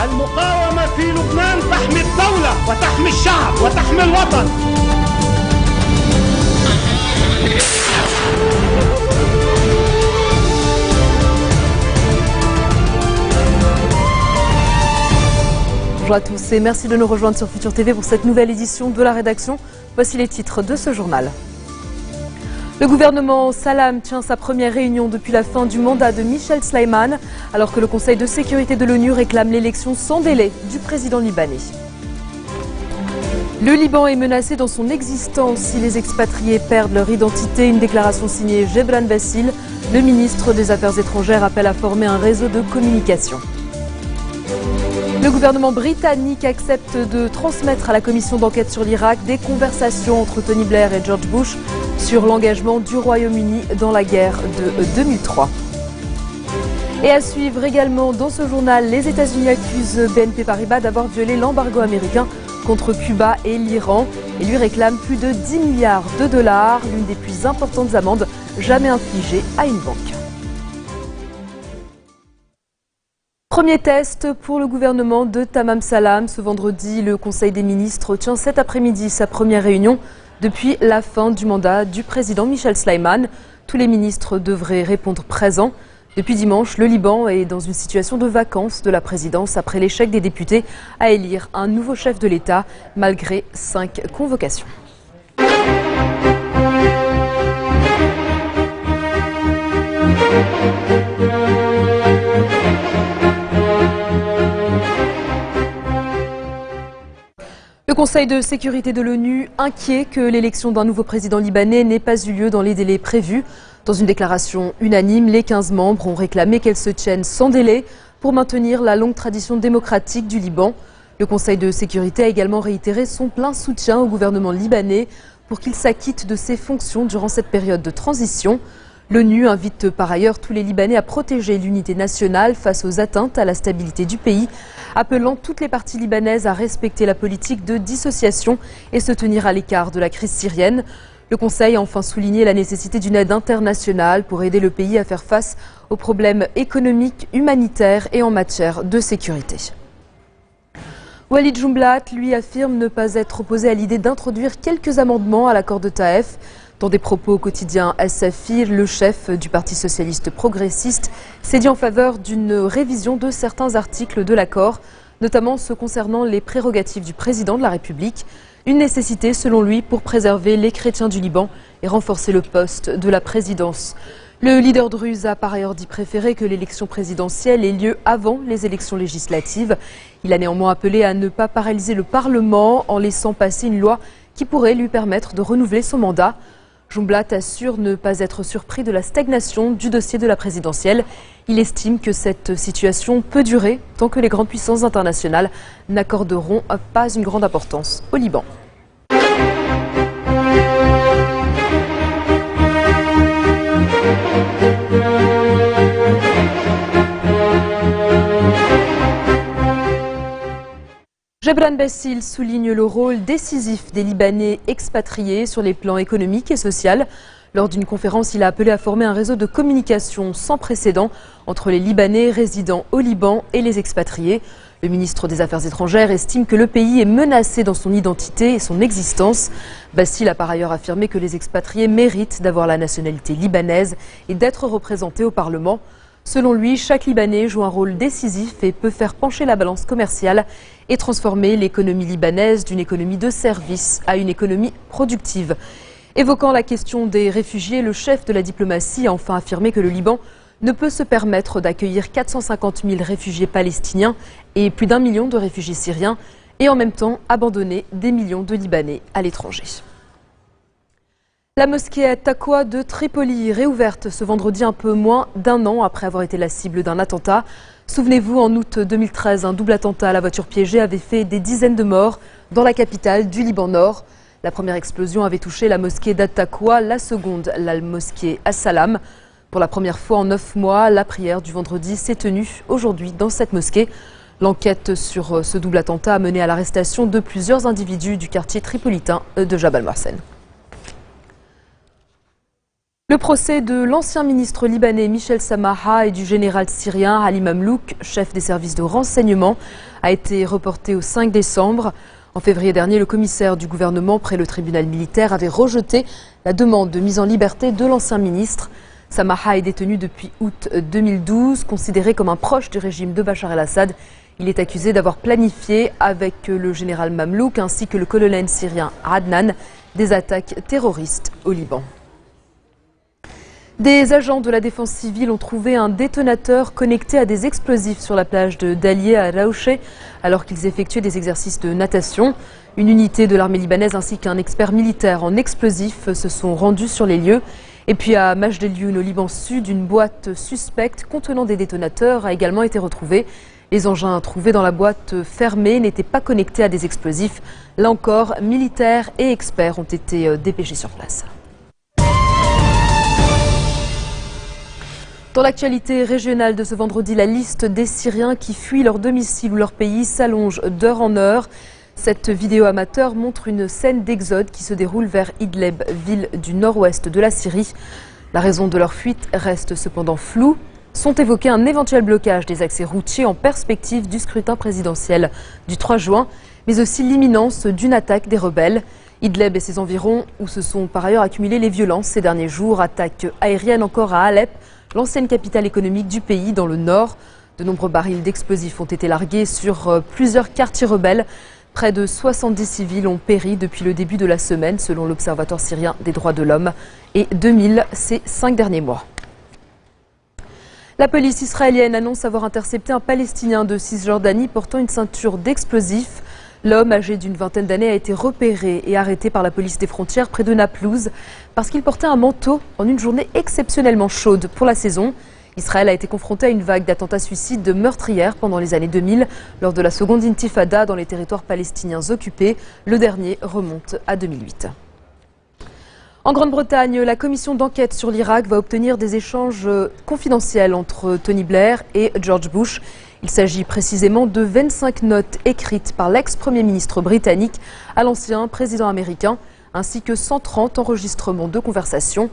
المقاومة في لبنان تحمي الدولة وتحمي الشعب وتحمي الوطن. Bonjour à tous et merci de nous rejoindre sur Futur TV pour cette nouvelle édition de la rédaction. Voici les titres de ce journal. Le gouvernement Salam tient sa première réunion depuis la fin du mandat de Michel Sleiman, alors que le Conseil de sécurité de l'ONU réclame l'élection sans délai du président libanais. Le Liban est menacé dans son existence si les expatriés perdent leur identité. Une déclaration signée Gebran Bassil, le ministre des Affaires étrangères, appelle à former un réseau de communication. Le gouvernement britannique accepte de transmettre à la commission d'enquête sur l'Irak des conversations entre Tony Blair et George Bush sur l'engagement du Royaume-Uni dans la guerre de 2003. Et à suivre également dans ce journal, les États-Unis accusent BNP Paribas d'avoir violé l'embargo américain contre Cuba et l'Iran et lui réclament plus de 10 milliards de dollars, l'une des plus importantes amendes jamais infligées à une banque. Premier test pour le gouvernement de Tamam Salam. Ce vendredi, le Conseil des ministres tient cet après-midi sa première réunion depuis la fin du mandat du président Michel Sleiman. Tous les ministres devraient répondre présents. Depuis dimanche, le Liban est dans une situation de vacance de la présidence après l'échec des députés à élire un nouveau chef de l'État malgré 5 convocations. Le Conseil de sécurité de l'ONU inquiet que l'élection d'un nouveau président libanais n'ait pas eu lieu dans les délais prévus. Dans une déclaration unanime, les 15 membres ont réclamé qu'elle se tienne sans délai pour maintenir la longue tradition démocratique du Liban. Le Conseil de sécurité a également réitéré son plein soutien au gouvernement libanais pour qu'il s'acquitte de ses fonctions durant cette période de transition. L'ONU invite par ailleurs tous les Libanais à protéger l'unité nationale face aux atteintes à la stabilité du pays, appelant toutes les parties libanaises à respecter la politique de dissociation et se tenir à l'écart de la crise syrienne. Le Conseil a enfin souligné la nécessité d'une aide internationale pour aider le pays à faire face aux problèmes économiques, humanitaires et en matière de sécurité. Walid Jumblat, lui, affirme ne pas être opposé à l'idée d'introduire quelques amendements à l'accord de Taïf. Dans des propos au quotidien SFI, le chef du Parti socialiste progressiste s'est dit en faveur d'une révision de certains articles de l'accord, notamment ceux concernant les prérogatives du président de la République. Une nécessité, selon lui, pour préserver les chrétiens du Liban et renforcer le poste de la présidence. Le leader druze a par ailleurs dit préférer que l'élection présidentielle ait lieu avant les élections législatives. Il a néanmoins appelé à ne pas paralyser le Parlement en laissant passer une loi qui pourrait lui permettre de renouveler son mandat. Jumblat assure ne pas être surpris de la stagnation du dossier de la présidentielle. Il estime que cette situation peut durer tant que les grandes puissances internationales n'accorderont pas une grande importance au Liban. Gebran Bassil souligne le rôle décisif des Libanais expatriés sur les plans économiques et social. Lors d'une conférence, il a appelé à former un réseau de communication sans précédent entre les Libanais résidant au Liban et les expatriés. Le ministre des Affaires étrangères estime que le pays est menacé dans son identité et son existence. Bassil a par ailleurs affirmé que les expatriés méritent d'avoir la nationalité libanaise et d'être représentés au Parlement. Selon lui, chaque Libanais joue un rôle décisif et peut faire pencher la balance commerciale et transformer l'économie libanaise d'une économie de service à une économie productive. Évoquant la question des réfugiés, le chef de la diplomatie a enfin affirmé que le Liban ne peut se permettre d'accueillir 450 000 réfugiés palestiniens et plus d'1 million de réfugiés syriens et en même temps abandonner des millions de Libanais à l'étranger. La mosquée At-Taqwa de Tripoli, réouverte ce vendredi un peu moins d'1 an après avoir été la cible d'un attentat. Souvenez-vous, en août 2013, un double attentat à la voiture piégée avait fait des dizaines de morts dans la capitale du Liban Nord. La première explosion avait touché la mosquée d'At-Taqwa, la seconde, la mosquée As-Salam. Pour la première fois en 9 mois, la prière du vendredi s'est tenue aujourd'hui dans cette mosquée. L'enquête sur ce double attentat a mené à l'arrestation de plusieurs individus du quartier tripolitain de Jabal Mohsen. Le procès de l'ancien ministre libanais Michel Samaha et du général syrien Ali Mamlouk, chef des services de renseignement, a été reporté au 5 décembre. En février dernier, le commissaire du gouvernement près le tribunal militaire avait rejeté la demande de mise en liberté de l'ancien ministre. Samaha est détenu depuis août 2012, considéré comme un proche du régime de Bachar el-Assad. Il est accusé d'avoir planifié avec le général Mamlouk ainsi que le colonel syrien Adnan des attaques terroristes au Liban. Des agents de la défense civile ont trouvé un détonateur connecté à des explosifs sur la plage de Dalié à Raouché alors qu'ils effectuaient des exercices de natation. Une unité de l'armée libanaise ainsi qu'un expert militaire en explosifs se sont rendus sur les lieux. Et puis à Majdelioun, au Liban Sud, une boîte suspecte contenant des détonateurs a également été retrouvée. Les engins trouvés dans la boîte fermée n'étaient pas connectés à des explosifs. Là encore, militaires et experts ont été dépêchés sur place. Dans l'actualité régionale de ce vendredi, la liste des Syriens qui fuient leur domicile ou leur pays s'allonge d'heure en heure. Cette vidéo amateur montre une scène d'exode qui se déroule vers Idlib, ville du nord-ouest de la Syrie. La raison de leur fuite reste cependant floue. Sont évoqués un éventuel blocage des accès routiers en perspective du scrutin présidentiel du 3 juin, mais aussi l'imminence d'une attaque des rebelles. Idlib et ses environs, où se sont par ailleurs accumulées les violences ces derniers jours, attaques aériennes encore à Alep, l'ancienne capitale économique du pays dans le nord. De nombreux barils d'explosifs ont été largués sur plusieurs quartiers rebelles. Près de 70 civils ont péri depuis le début de la semaine, selon l'Observatoire syrien des droits de l'homme, et 2000 ces 5 derniers mois. La police israélienne annonce avoir intercepté un Palestinien de Cisjordanie portant une ceinture d'explosifs. L'homme, âgé d'une vingtaine d'années, a été repéré et arrêté par la police des frontières près de Naplouse parce qu'il portait un manteau en une journée exceptionnellement chaude pour la saison. Israël a été confronté à une vague d'attentats suicides meurtrières pendant les années 2000 lors de la seconde intifada dans les territoires palestiniens occupés. Le dernier remonte à 2008. En Grande-Bretagne, la commission d'enquête sur l'Irak va obtenir des échanges confidentiels entre Tony Blair et George Bush. Il s'agit précisément de 25 notes écrites par l'ex-premier ministre britannique à l'ancien président américain, ainsi que 130 enregistrements de conversations.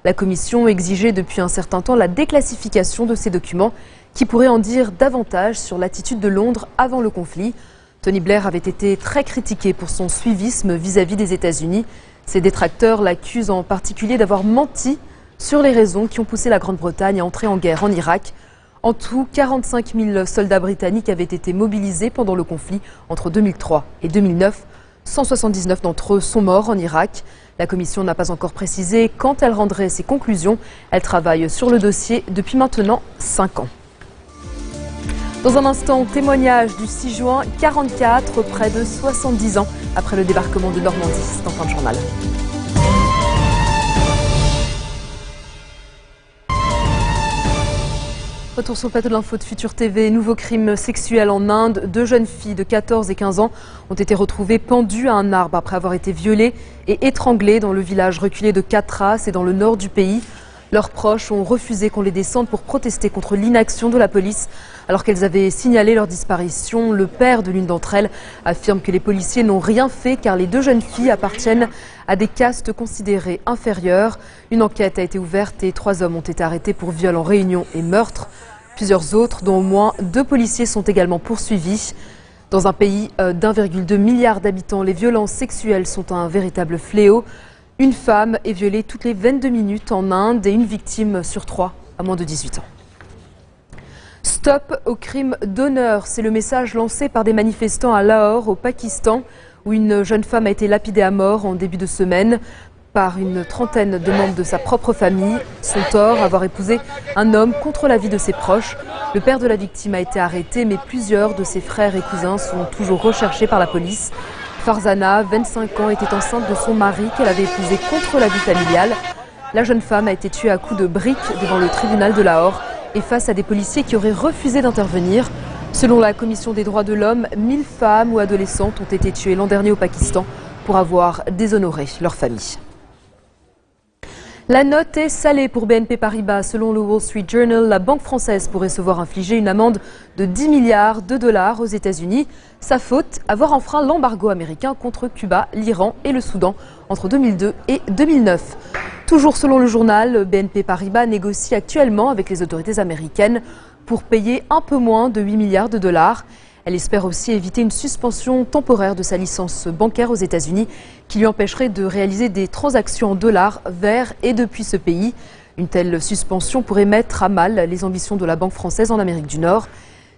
La commission exigeait depuis un certain temps la déclassification de ces documents qui pourraient en dire davantage sur l'attitude de Londres avant le conflit. Tony Blair avait été très critiqué pour son suivisme vis-à-vis des États-Unis. Ses détracteurs l'accusent en particulier d'avoir menti sur les raisons qui ont poussé la Grande-Bretagne à entrer en guerre en Irak. En tout, 45 000 soldats britanniques avaient été mobilisés pendant le conflit entre 2003 et 2009. 179 d'entre eux sont morts en Irak. La commission n'a pas encore précisé quand elle rendrait ses conclusions. Elle travaille sur le dossier depuis maintenant 5 ans. Dans un instant, témoignage du 6 juin 44, près de 70 ans après le débarquement de Normandie. C'est en fin de journal. Retour sur le plateau de l'info de Futur TV. Nouveau crime sexuel en Inde. 2 jeunes filles de 14 et 15 ans ont été retrouvées pendues à un arbre après avoir été violées et étranglées dans le village reculé de Katras et dans le nord du pays. Leurs proches ont refusé qu'on les descende pour protester contre l'inaction de la police alors qu'elles avaient signalé leur disparition. Le père de l'une d'entre elles affirme que les policiers n'ont rien fait car les 2 jeunes filles appartiennent à des castes considérées inférieures. Une enquête a été ouverte et 3 hommes ont été arrêtés pour viol en réunion et meurtre. Plusieurs autres, dont au moins 2 policiers, sont également poursuivis. Dans un pays d'1,2 milliard d'habitants, les violences sexuelles sont un véritable fléau. Une femme est violée toutes les 22 minutes en Inde et une victime sur 3 a moins de 18 ans. Stop au crime d'honneur, c'est le message lancé par des manifestants à Lahore, au Pakistan, où une jeune femme a été lapidée à mort en début de semaine par une trentaine de membres de sa propre famille. Son tort, avoir épousé un homme contre l'avis de ses proches. Le père de la victime a été arrêté, mais plusieurs de ses frères et cousins sont toujours recherchés par la police. Farzana, 25 ans, était enceinte de son mari qu'elle avait épousé contre l'avis familial. La jeune femme a été tuée à coups de briques devant le tribunal de Lahore et face à des policiers qui auraient refusé d'intervenir. Selon la Commission des droits de l'homme, 1000 femmes ou adolescentes ont été tuées l'an dernier au Pakistan pour avoir déshonoré leur famille. La note est salée pour BNP Paribas. Selon le Wall Street Journal, la banque française pourrait se voir infliger une amende de 10 milliards de dollars aux États-Unis. Sa faute, avoir enfreint l'embargo américain contre Cuba, l'Iran et le Soudan entre 2002 et 2009. Toujours selon le journal, BNP Paribas négocie actuellement avec les autorités américaines pour payer un peu moins de 8 milliards de dollars. Elle espère aussi éviter une suspension temporaire de sa licence bancaire aux États-Unis qui lui empêcherait de réaliser des transactions en dollars vers et depuis ce pays. Une telle suspension pourrait mettre à mal les ambitions de la banque française en Amérique du Nord.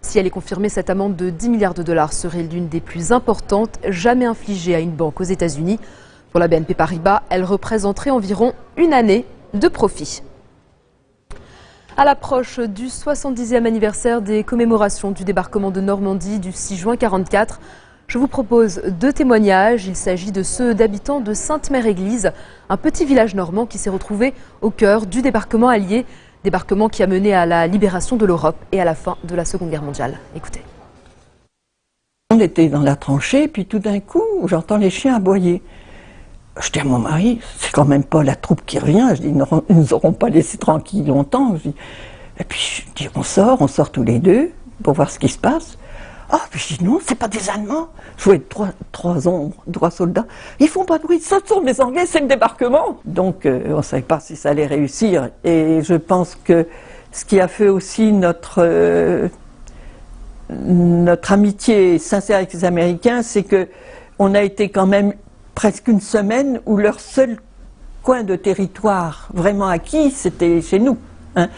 Si elle est confirmée, cette amende de 10 milliards de dollars serait l'une des plus importantes jamais infligées à une banque aux États-Unis. Pour la BNP Paribas, elle représenterait environ une année de profit. À l'approche du 70e anniversaire des commémorations du débarquement de Normandie du 6 juin 1944, je vous propose deux témoignages. Il s'agit de ceux d'habitants de Sainte-Mère-Église, un petit village normand qui s'est retrouvé au cœur du débarquement allié, débarquement qui a mené à la libération de l'Europe et à la fin de la Seconde Guerre mondiale. Écoutez. On était dans la tranchée, puis tout d'un coup, j'entends les chiens aboyer. Je dis à mon mari, c'est quand même pas la troupe qui revient. Je dis, ils nous auront pas laissé tranquilles longtemps. Et puis je dis, on sort tous les deux pour voir ce qui se passe. Ah, puis je dis, non, c'est pas des Allemands. Je voyais trois soldats. Ils font pas de bruit, ça sont des Anglais, c'est le débarquement. Donc on savait pas si ça allait réussir. Et je pense que ce qui a fait aussi notre amitié sincère avec les Américains, c'est que on a été quand même presque une semaine où leur seul coin de territoire vraiment acquis, c'était chez nous. Hein.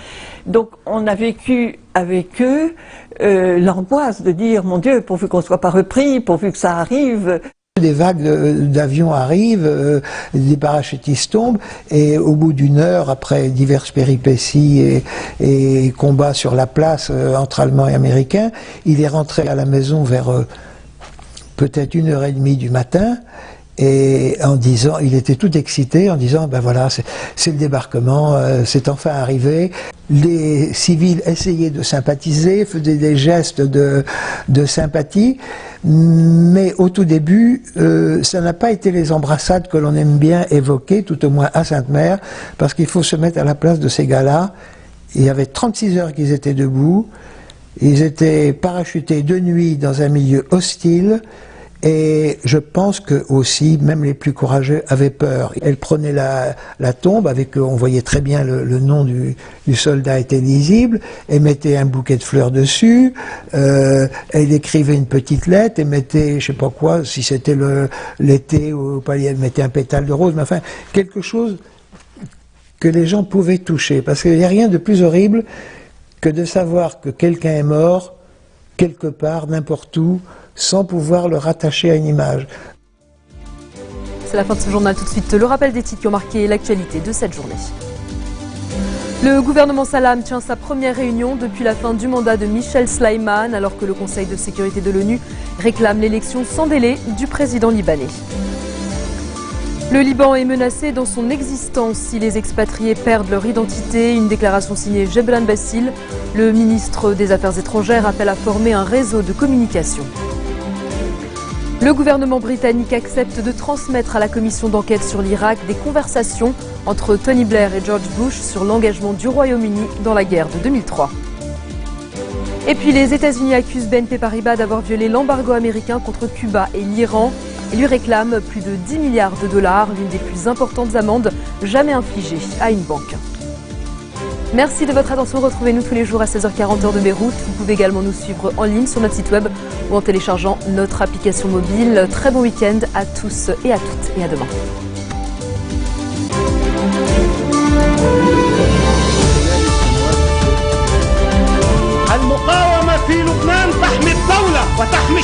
Donc on a vécu avec eux l'angoisse de dire, mon Dieu, pourvu qu'on ne soit pas repris, pourvu que ça arrive. Des vagues d'avions arrivent, des parachutistes tombent, et au bout d'une heure, après diverses péripéties et combats sur la place entre Allemands et Américains, il est rentré à la maison vers peut-être 1h30 du matin, et en disant, il était tout excité en disant, ben voilà, c'est le débarquement, c'est enfin arrivé. Les civils essayaient de sympathiser, faisaient des gestes de sympathie, mais au tout début, ça n'a pas été les embrassades que l'on aime bien évoquer, tout au moins à Sainte-Mère, parce qu'il faut se mettre à la place de ces gars-là. Il y avait 36 heures qu'ils étaient debout, ils étaient parachutés de nuit dans un milieu hostile, et je pense que aussi, même les plus courageux avaient peur. Elle prenait la tombe, avec, on voyait très bien le nom du soldat était lisible, et mettait un bouquet de fleurs dessus, elle écrivait une petite lettre, et mettait, je sais pas quoi, si c'était l'été ou pas, elle mettait un pétale de rose, mais enfin, quelque chose que les gens pouvaient toucher. Parce qu'il n'y a rien de plus horrible que de savoir que quelqu'un est mort, quelque part, n'importe où, sans pouvoir le rattacher à une image. C'est la fin de ce journal. Tout de suite, le rappel des titres qui ont marqué l'actualité de cette journée. Le gouvernement Salam tient sa première réunion depuis la fin du mandat de Michel Sleiman, alors que le Conseil de sécurité de l'ONU réclame l'élection sans délai du président libanais. Le Liban est menacé dans son existence si les expatriés perdent leur identité. Une déclaration signée Gebran Bassil. Le ministre des Affaires étrangères appelle à former un réseau de communication. Le gouvernement britannique accepte de transmettre à la commission d'enquête sur l'Irak des conversations entre Tony Blair et George Bush sur l'engagement du Royaume-Uni dans la guerre de 2003. Et puis les États-Unis accusent BNP Paribas d'avoir violé l'embargo américain contre Cuba et l'Iran et lui réclament plus de 10 milliards de dollars, l'une des plus importantes amendes jamais infligées à une banque. Merci de votre attention. Retrouvez-nous tous les jours à 16h40 heure de Beyrouth. Vous pouvez également nous suivre en ligne sur notre site web ou en téléchargeant notre application mobile. Très bon week-end à tous et à toutes et à demain. المقاومة في لبنان تحمي الدولة وتحمي